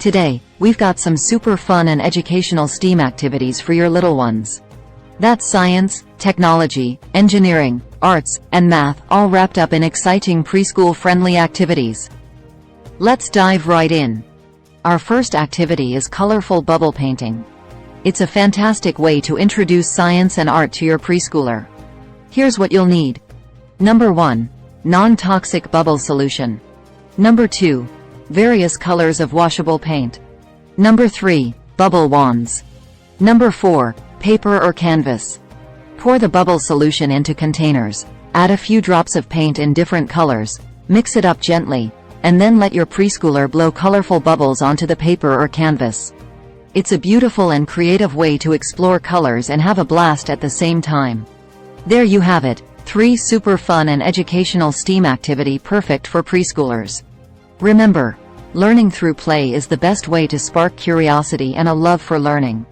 Today, we've got some super fun and educational STEAM activities for your little ones. That's science, technology, engineering, arts, and math, all wrapped up in exciting preschool-friendly activities. Let's dive right in. Our first activity is colorful bubble painting. It's a fantastic way to introduce science and art to your preschooler. Here's what you'll need. Number 1. Non-toxic bubble solution. Number 2. Various colors of washable paint. Number 3. Bubble wands. Number 4. Paper or canvas. Pour the bubble solution into containers. Add a few drops of paint in different colors. Mix it up gently, and then let your preschooler blow colorful bubbles onto the paper or canvas. It's a beautiful and creative way to explore colors and have a blast at the same time. There you have it, 3 super fun and educational STEAM activity perfect for preschoolers. Remember, learning through play is the best way to spark curiosity and a love for learning.